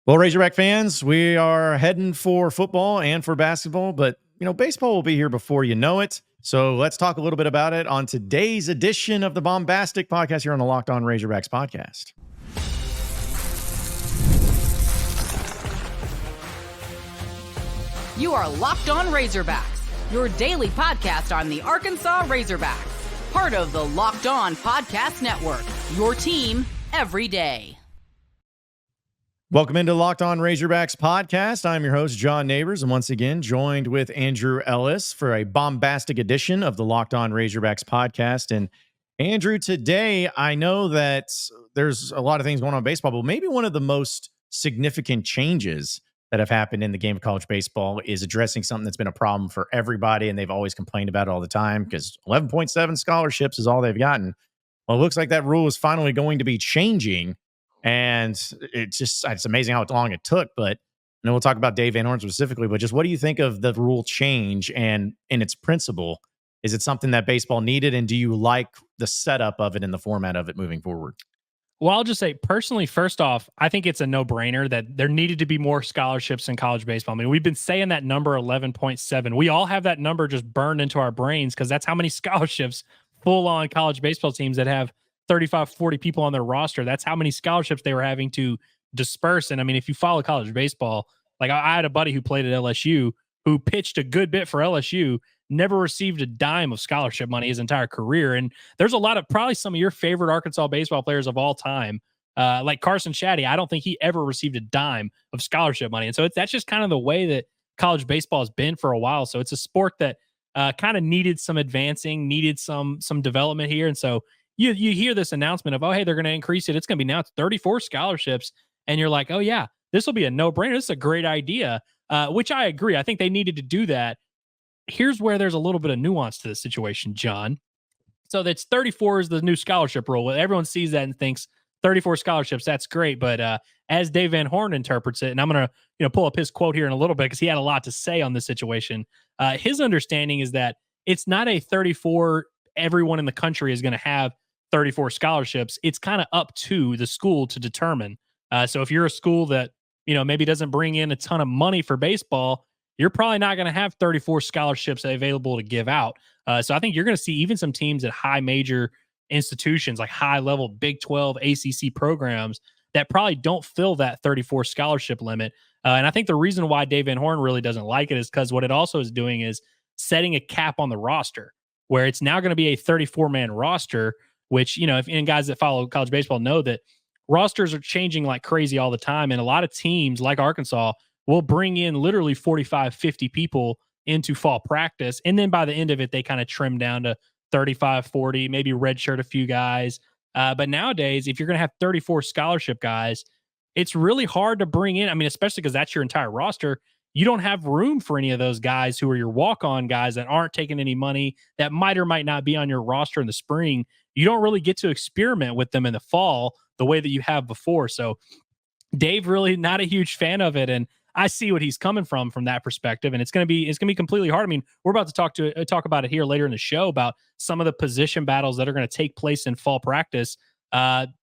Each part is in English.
Well, Razorback fans, we are heading for football and for basketball, but baseball will be here before you know it. So let's talk a little bit about it on today's edition of the Bombastic podcast here on the Locked On Razorbacks podcast. You are Locked On Razorbacks, your daily podcast on the Arkansas Razorbacks, part of the Locked On Podcast Network, your team every day. Welcome into Locked On Razorbacks podcast. I'm your host, John Nabors, and once again, joined with Andrew Ellis for a bombastic edition of the Locked On Razorbacks podcast. And Andrew, today, I know that there's a lot of things going on in baseball, but maybe one of the most significant changes that have happened in the game of college baseball is addressing something that's been a problem for everybody, and they've always complained about it all the time because 11.7 scholarships is all they've gotten. Well, it looks like that rule is finally going to be changing. And it's amazing how long it took. But we'll talk about Dave Van Horn specifically. But just what do you think of the rule change and in its principle? Is it something that baseball needed? And do you like the setup of it and the format of it moving forward? Well, I'll just say personally, first off, I think it's a no-brainer that there needed to be more scholarships in college baseball. I mean, we've been saying that number 11.7. We all have that number just burned into our brains because that's how many scholarships full-on college baseball teams that have 35, 40 people on their roster. That's how many scholarships they were having to disperse. And I mean, if you follow college baseball, like I had a buddy who played at LSU who pitched a good bit for LSU, never received a dime of scholarship money his entire career. And there's a lot of probably some of your favorite Arkansas baseball players of all time, like Carson Shaddy. I don't think he ever received a dime of scholarship money. And so that's just kind of the way that college baseball has been for a while. So it's a sport that kind of needed some advancing, needed some development here. And so you hear this announcement of, oh, hey, they're going to increase it. It's going to be now it's 34 scholarships. And you're like, oh, yeah, this will be a no-brainer. This is a great idea, which I agree. I think they needed to do that. Here's where there's a little bit of nuance to the situation, John. So that's 34 is the new scholarship rule. Everyone sees that and thinks 34 scholarships, that's great. But as Dave Van Horn interprets it, and I'm going to pull up his quote here in a little bit because he had a lot to say on this situation. His understanding is that it's not a 34 everyone in the country is going to have 34 scholarships. It's kind of up to the school to determine. So if you're a school that, maybe doesn't bring in a ton of money for baseball, you're probably not going to have 34 scholarships available to give out. So I think you're going to see even some teams at high major institutions, like high level Big 12 ACC programs that probably don't fill that 34 scholarship limit. And I think the reason why Dave Van Horn really doesn't like it is because what it also is doing is setting a cap on the roster where it's now going to be a 34-man roster, which, and guys that follow college baseball know that rosters are changing like crazy all the time. And a lot of teams like Arkansas will bring in literally 45, 50 people into fall practice. And then by the end of it, they kind of trim down to 35, 40, maybe redshirt a few guys. But nowadays, if you're going to have 34 scholarship guys, it's really hard to bring in. I mean, especially because that's your entire roster. You don't have room for any of those guys who are your walk-on guys that aren't taking any money, that might or might not be on your roster in the spring. You don't really get to experiment with them in the fall the way that you have before. So Dave really not a huge fan of it. And I see what he's coming from that perspective. And it's going to be completely hard. I mean, we're about to talk about it here later in the show about some of the position battles that are going to take place in fall practice.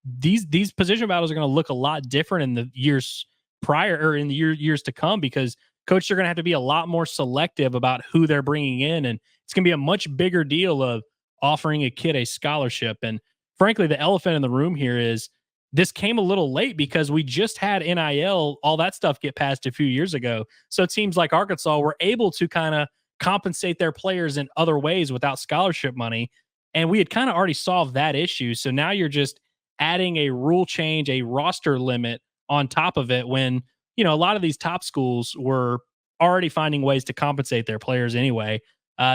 These position battles are going to look a lot different in the years prior or in the years to come because coaches are going to have to be a lot more selective about who they're bringing in. And it's going to be a much bigger deal of offering a kid a scholarship. And frankly, the elephant in the room here is this came a little late because we just had NIL, all that stuff get passed a few years ago. So teams like Arkansas were able to kind of compensate their players in other ways without scholarship money. And we had kind of already solved that issue. So now you're just adding a rule change, a roster limit on top of it when, a lot of these top schools were already finding ways to compensate their players anyway.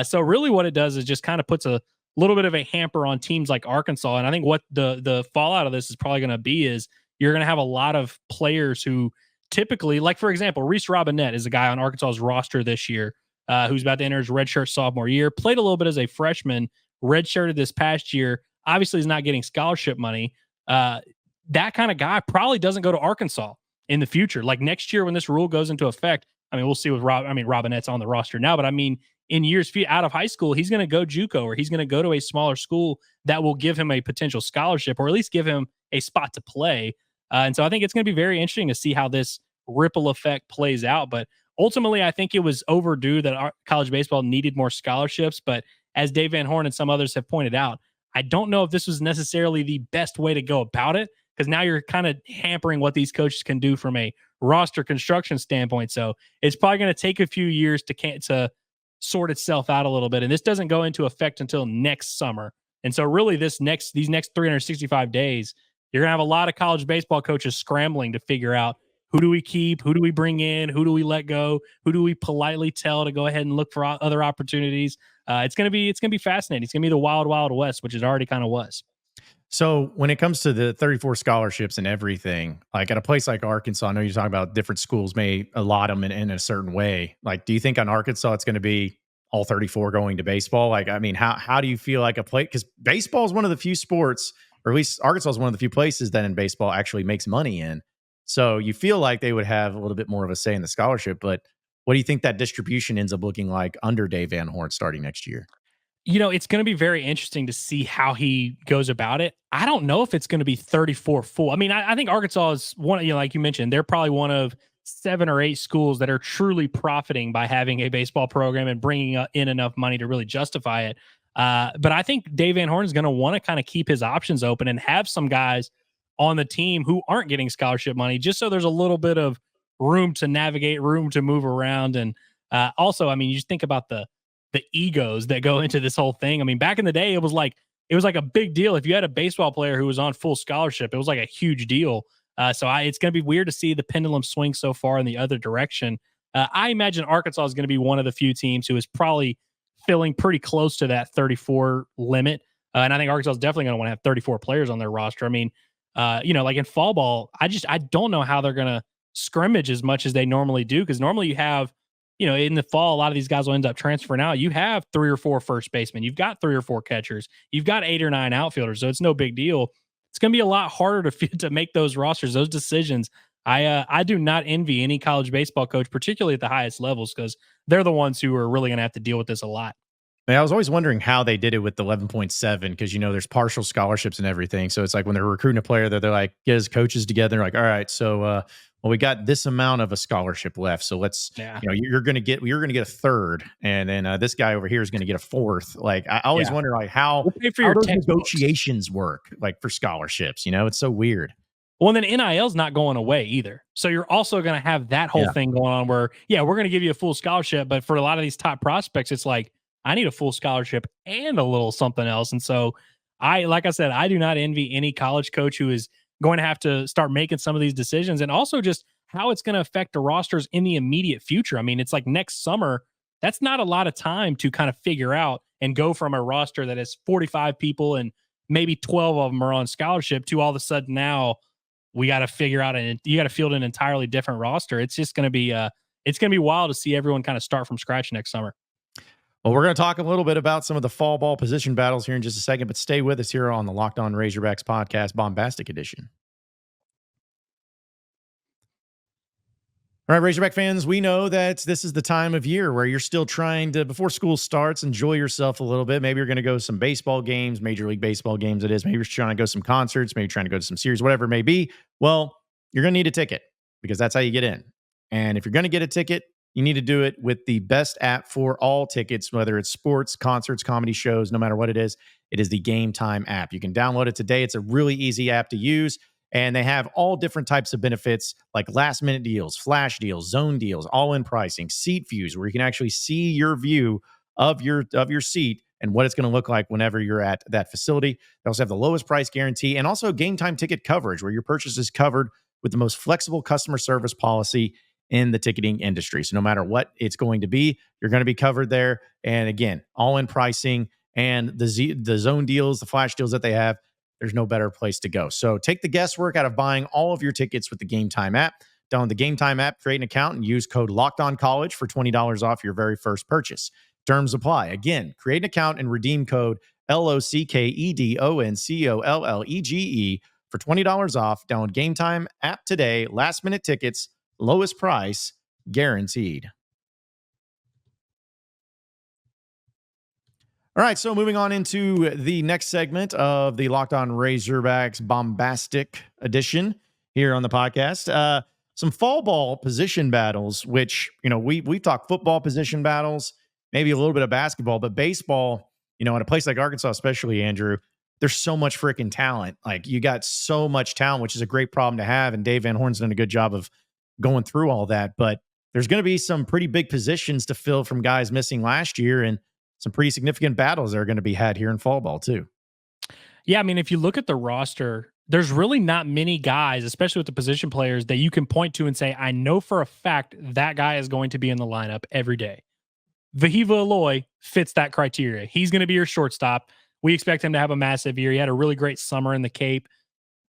So really what it does is just kind of puts a little bit of a hamper on teams like Arkansas. And I think what the fallout of this is probably going to be is you're going to have a lot of players who typically, like, for example, Reese Robinette is a guy on Arkansas's roster this year who's about to enter his redshirt sophomore year, played a little bit as a freshman, redshirted this past year. Obviously, he's not getting scholarship money. That kind of guy probably doesn't go to Arkansas in the future. Like next year when this rule goes into effect, I mean, we'll see with Robinette's on the roster now, but I mean, in years out of high school, he's going to go JUCO or he's going to go to a smaller school that will give him a potential scholarship or at least give him a spot to play. And so I think it's going to be very interesting to see how this ripple effect plays out. But ultimately, I think it was overdue that our college baseball needed more scholarships. But as Dave Van Horn and some others have pointed out, I don't know if this was necessarily the best way to go about it, because now you're kind of hampering what these coaches can do from a roster construction standpoint. So it's probably going to take a few years to sort itself out a little bit. And this doesn't go into effect until next summer. And so really these next 365 days, you're going to have a lot of college baseball coaches scrambling to figure out, who do we keep? Who do we bring in? Who do we let go? Who do we politely tell to go ahead and look for other opportunities? It's going to be fascinating. It's going to be the wild, wild west, which it already kind of was. So when it comes to the 34 scholarships and everything, like at a place like Arkansas, I know you're talking about different schools may allot them in a certain way. Like, do you think on Arkansas it's going to be all 34 going to baseball? Like, I mean, how do you feel like a play? Because baseball is one of the few sports, or at least Arkansas is one of the few places that in baseball actually makes money in. So you feel like they would have a little bit more of a say in the scholarship. But what do you think that distribution ends up looking like under Dave Van Horn starting next year? It's going to be very interesting to see how he goes about it. I don't know if it's going to be 34 full. I mean, I think Arkansas is one, like you mentioned, they're probably one of 7 or 8 schools that are truly profiting by having a baseball program and bringing in enough money to really justify it. But I think Dave Van Horn is going to want to kind of keep his options open and have some guys on the team who aren't getting scholarship money, just so there's a little bit of room to navigate, room to move around. And also, I mean, you just think about the egos that go into this whole thing. I mean, back in the day, it was like a big deal. If you had a baseball player who was on full scholarship, it was like a huge deal. So it's going to be weird to see the pendulum swing so far in the other direction. I imagine Arkansas is going to be one of the few teams who is probably filling pretty close to that 34 limit. And I think Arkansas is definitely going to want to have 34 players on their roster. I mean, like in fall ball, I don't know how they're going to scrimmage as much as they normally do, because normally you have, in the fall, a lot of these guys will end up transferring out. You have 3 or 4 first basemen. You've got 3 or 4 catchers. You've got 8 or 9 outfielders. So it's no big deal. It's going to be a lot harder to make those rosters, those decisions. I do not envy any college baseball coach, particularly at the highest levels, because they're the ones who are really going to have to deal with this a lot. I was always wondering how they did it with the 11.7, because, there's partial scholarships and everything. So it's like when they're recruiting a player, they're like, get his coaches together. Like, all right, so, we got this amount of a scholarship left. So let's, you're going to get a third. And then this guy over here is going to get a fourth. Like, I always wonder, like, how those negotiations work, like for scholarships, it's so weird. Well, and then NIL's not going away either. So you're also going to have that whole thing going on where, we're going to give you a full scholarship. But for a lot of these top prospects, it's like, I need a full scholarship and a little something else. And so like I said, I do not envy any college coach who is going to have to start making some of these decisions, and also just how it's going to affect the rosters in the immediate future. I mean, it's like next summer, that's not a lot of time to kind of figure out and go from a roster that is 45 people and maybe 12 of them are on scholarship to all of a sudden now we got to figure out, and you got to field an entirely different roster. It's just going to be, it's going to be wild to see everyone kind of start from scratch next summer. Well, we're going to talk a little bit about some of the fall ball position battles here in just a second, but stay with us here on the Locked On Razorbacks podcast, Bombastic Edition. All right, Razorback fans, we know that this is the time of year where you're still trying to, before school starts, enjoy yourself a little bit. Maybe you're going to go to some baseball games, Major League Baseball games it is. Maybe you're trying to go to some concerts, maybe you're trying to go to some series, whatever it may be. Well, you're going to need a ticket, because that's how you get in. And if you're going to get a ticket, you need to do it with the best app for all tickets, whether it's sports, concerts, comedy shows, no matter what it is the GameTime app. You can download it today. It's a really easy app to use, and they have all different types of benefits like last minute deals, flash deals, zone deals, all-in pricing, seat views, where you can actually see your view of your seat and what it's going to look like whenever you're at that facility. They also have the lowest price guarantee, and also GameTime ticket coverage, where your purchase is covered with the most flexible customer service policy in the ticketing industry. So no matter what it's going to be, you're going to be covered there. And again, all-in pricing and the zone deals, the flash deals that they have, there's no better place to go. So take the guesswork out of buying all of your tickets with the GameTime app. Download the GameTime app, create an account, and use code LOCKEDONCollege for $20 off your very first purchase. Terms apply. Again, create an account and redeem code LOCKEDONCOLLEGE for $20 off. Download GameTime app today. Last minute tickets, lowest price guaranteed. All right, so moving on into the next segment of the Locked On Razorbacks Bombastic Edition here on the podcast. some fall ball position battles, which, we talk football position battles, maybe a little bit of basketball, but baseball, in a place like Arkansas, especially, Andrew, there's so much freaking talent. Like, you got so much talent, which is a great problem to have. And Dave Van Horn's done a good job of going through all that. But there's going to be some pretty big positions to fill from guys missing last year, and some pretty significant battles that are going to be had here in fall ball too. Yeah, I mean, if you look at the roster, there's really not many guys, especially with the position players, that you can point to and say, I know for a fact that guy is going to be in the lineup every day. Vahiva Aloy fits that criteria. He's going to be your shortstop. We expect him to have a massive year. He had a really great summer in the Cape.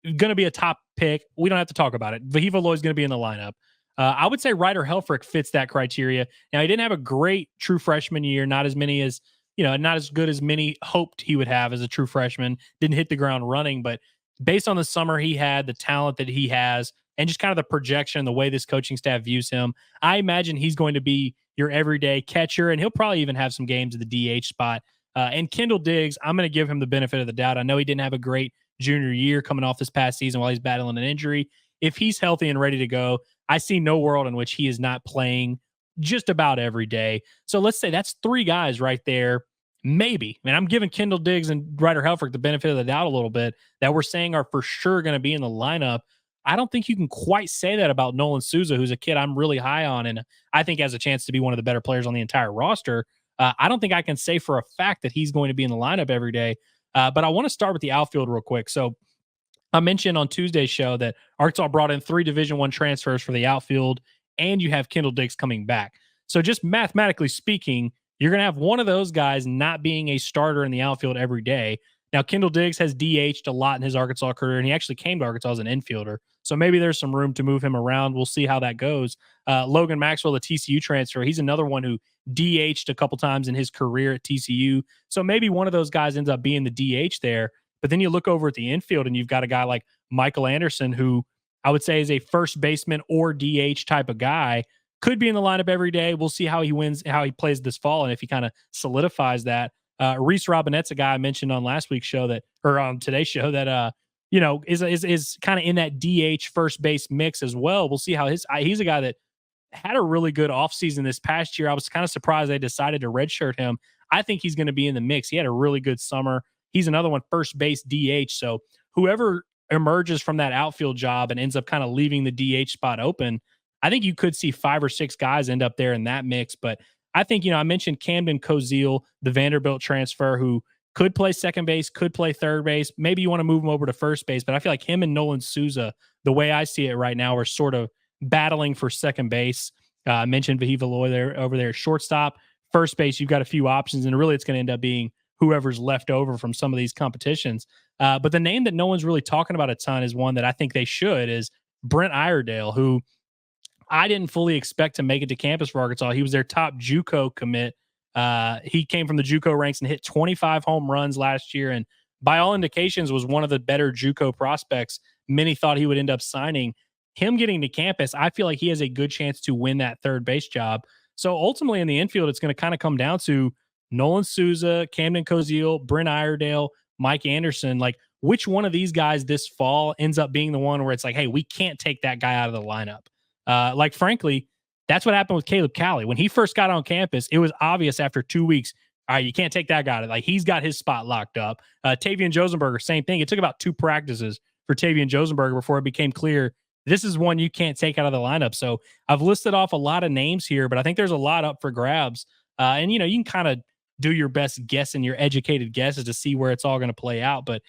Going to be a top pick. We don't have to talk about it. Vahiva Aloy is going to be in the lineup. I would say Ryder Helfrich fits that criteria. Now, he didn't have a great true freshman year, not as good as many hoped he would have as a true freshman. Didn't hit the ground running, but based on the summer he had, the talent that he has, and just kind of the projection, the way this coaching staff views him, I imagine he's going to be your everyday catcher, and he'll probably even have some games at the DH spot. And Kendall Diggs, I'm going to give him the benefit of the doubt. I know he didn't have a great junior year coming off this past season while he's battling an injury. If he's healthy and ready to go, I see no world in which he is not playing just about every day. So let's say that's three guys right there. Maybe. I mean, I'm giving Kendall Diggs and Ryder Helfrich the benefit of the doubt a little bit that we're saying are for sure going to be in the lineup. I don't think you can quite say that about Nolan Souza, who's a kid I'm really high on, and I think has a chance to be one of the better players on the entire roster. I don't think I can say for a fact that he's going to be in the lineup every day. But I want to start with the outfield real quick. So I mentioned on Tuesday's show that Arkansas brought in 3 Division I transfers for the outfield, and you have Kendall Diggs coming back. So just mathematically speaking, you're going to have one of those guys not being a starter in the outfield every day. Now, Kendall Diggs has DH'd a lot in his Arkansas career, and he actually came to Arkansas as an infielder. So maybe there's some room to move him around. We'll see how that goes. Logan Maxwell, the TCU transfer, he's another one who DH'd a couple times in his career at TCU. So maybe one of those guys ends up being the DH there. But then you look over at the infield, and you've got a guy like Michael Anderson, who I would say is a first baseman or DH type of guy. Could be in the lineup every day. We'll see how he wins, how he plays this fall, and if he kind of solidifies that. Reese Robinette's a guy I mentioned on last week's show or on today's show that is kind of in that DH first base mix as well. We'll see how he's a guy that had a really good offseason this past year. I was kind of surprised they decided to redshirt him. I think he's going to be in the mix. He had a really good summer. He's another one, first base DH. So whoever emerges from that outfield job and ends up kind of leaving the DH spot open, I think you could see 5 or 6 guys end up there in that mix. But I think, I mentioned Camden Koziel, the Vanderbilt transfer, who could play second base, could play third base. Maybe you want to move him over to first base, but I feel like him and Nolan Souza, the way I see it right now, are sort of battling for second base. I mentioned Vahiva Aloy over there, shortstop. First base, you've got a few options, and really it's going to end up being whoever's left over from some of these competitions. But the name that no one's really talking about a ton is one that I think they should, is Brent Iredale, who I didn't fully expect to make it to campus for Arkansas. He was their top JUCO commit. He came from the JUCO ranks and hit 25 home runs last year, and by all indications was one of the better JUCO prospects many thought he would end up signing. Him getting to campus, I feel like he has a good chance to win that third base job. So ultimately in the infield, it's going to kind of come down to Nolan Souza, Camden Koziel, Brent Iredale, Mike Anderson. Like, which one of these guys this fall ends up being the one where it's like, hey, we can't take that guy out of the lineup. Frankly, that's what happened with Caleb Cowley. When he first got on campus, it was obvious after 2 weeks, all right, you can't take that guy. Like, he's got his spot locked up. Tavian Josenberger, same thing. It took about 2 practices for Tavian Josenberger before it became clear this is one you can't take out of the lineup. So I've listed off a lot of names here, but I think there's a lot up for grabs. And you can kind of do your best guess and your educated guesses to see where it's all going to play out. But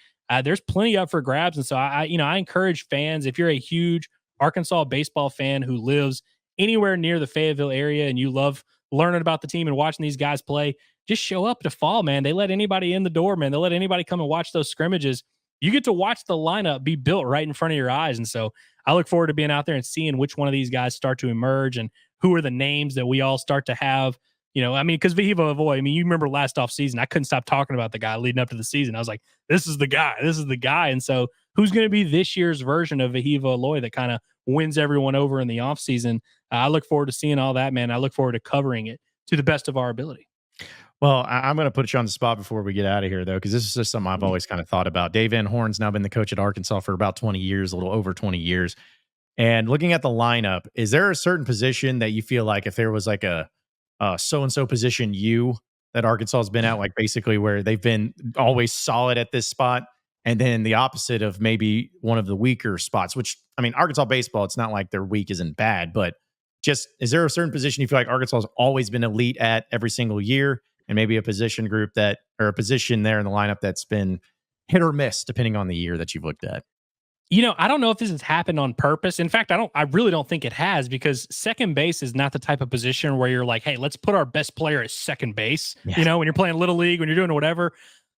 there's plenty up for grabs. And so I encourage fans, if you're a huge Arkansas baseball fan who lives anywhere near the Fayetteville area and you love learning about the team and watching these guys play, just show up to fall, man. They let anybody in the door, man. They let anybody come and watch those scrimmages. You get to watch the lineup be built right in front of your eyes. And so I look forward to being out there and seeing which one of these guys start to emerge and who are the names that we all start to have. Because Vahiva Aloy, you remember last offseason, I couldn't stop talking about the guy leading up to the season. I was like, this is the guy. This is the guy. And so who's going to be this year's version of Vahiva Aloy that kind of wins everyone over in the offseason? I look forward to seeing all that, man. I look forward to covering it to the best of our ability. Well, I'm going to put you on the spot before we get out of here, though, because this is just something I've always kind of thought about. Dave Van Horn's now been the coach at Arkansas for about 20 years, a little over 20 years. And looking at the lineup, is there a certain position that you feel like if there was like a so-and-so position that Arkansas has been at, like basically where they've been always solid at this spot, and then the opposite of maybe one of the weaker spots, which, I mean, Arkansas baseball, it's not like their week isn't bad, but just, is there a certain position you feel like Arkansas has always been elite at every single year, and maybe a position group or a position there in the lineup that's been hit or miss depending on the year that you've looked at? I don't know if this has happened on purpose. In fact, I really don't think it has, because second base is not the type of position where you're like, hey, let's put our best player at second base, Yeah. when you're playing little league, when you're doing whatever.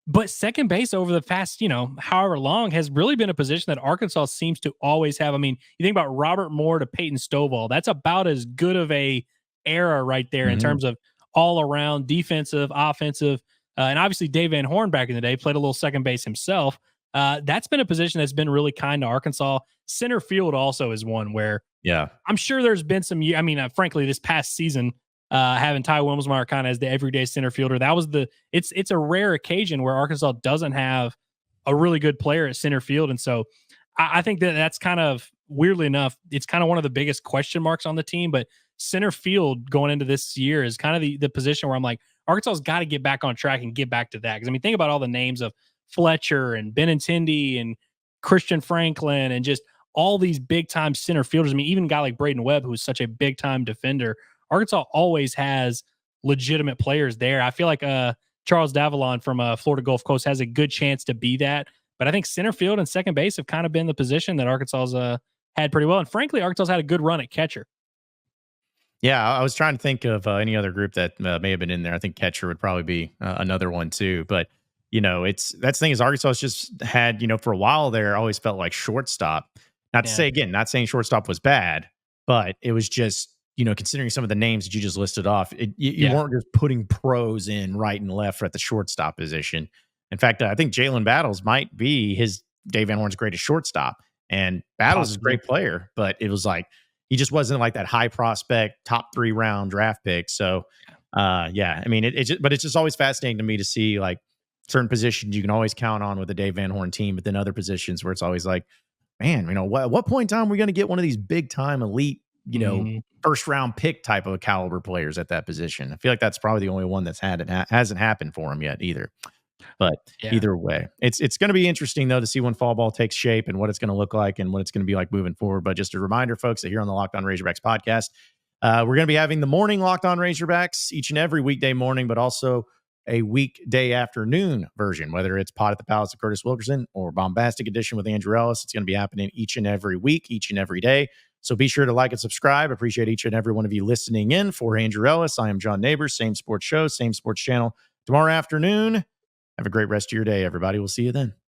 But second base over the past, however long, has really been a position that Arkansas seems to always have. I mean, you think about Robert Moore to Peyton Stovall. That's about as good of a era right there in terms of all around defensive, offensive. And obviously Dave Van Horn back in the day played a little second base himself. That's been a position that's been really kind to Arkansas. Center field also is one where I'm sure there's been some, frankly, this past season, having Ty Wilmsmeyer kind of as the everyday center fielder, that was it's a rare occasion where Arkansas doesn't have a really good player at center field. And so I think that's kind of, weirdly enough, it's kind of one of the biggest question marks on the team. But center field going into this year is kind of the position where I'm like, Arkansas's got to get back on track and get back to that. Because, think about all the names of Fletcher and Benintendi and Christian Franklin and just all these big-time center fielders. Even a guy like Braden Webb, who's such a big-time defender. Arkansas always has legitimate players there. I feel like Charles Davalon from Florida Gulf Coast has a good chance to be that. But I think center field and second base have kind of been the position that Arkansas's had pretty well. And frankly, Arkansas had a good run at catcher. Yeah, I was trying to think of any other group that may have been in there. I think catcher would probably be another one too. But, that's the thing is Arkansas just had, for a while there, always felt like shortstop. Not to say, again, not saying shortstop was bad, but it was just, considering some of the names that you just listed off, you weren't just putting pros in right and left at the shortstop position. In fact, I think Jalen Battles might be Dave Van Horn's greatest shortstop. And Battles is a great player, but it was like, he just wasn't like that high prospect, top 3 round draft pick. So, but it's just always fascinating to me to see like certain positions you can always count on with the Dave Van Horn team, but then other positions where it's always like, man, at what point in time are we going to get one of these big time elite, first round pick type of caliber players at that position? I feel like that's probably the only one that's hasn't happened for him yet either. But either way, it's going to be interesting, though, to see when fall ball takes shape and what it's going to look like and what it's going to be like moving forward. But just a reminder, folks, that here on the Locked On Razorbacks podcast, we're going to be having the morning Locked On Razorbacks each and every weekday morning, but also a weekday afternoon version, whether it's Pod at the Palace of Curtis Wilkerson or Bombastic Edition with Andrew Ellis. It's going to be happening each and every week, each and every day. So be sure to like and subscribe. Appreciate each and every one of you listening in. For Andrew Ellis, I am John Nabors, same sports show, same sports channel tomorrow afternoon. Have a great rest of your day, everybody. We'll see you then.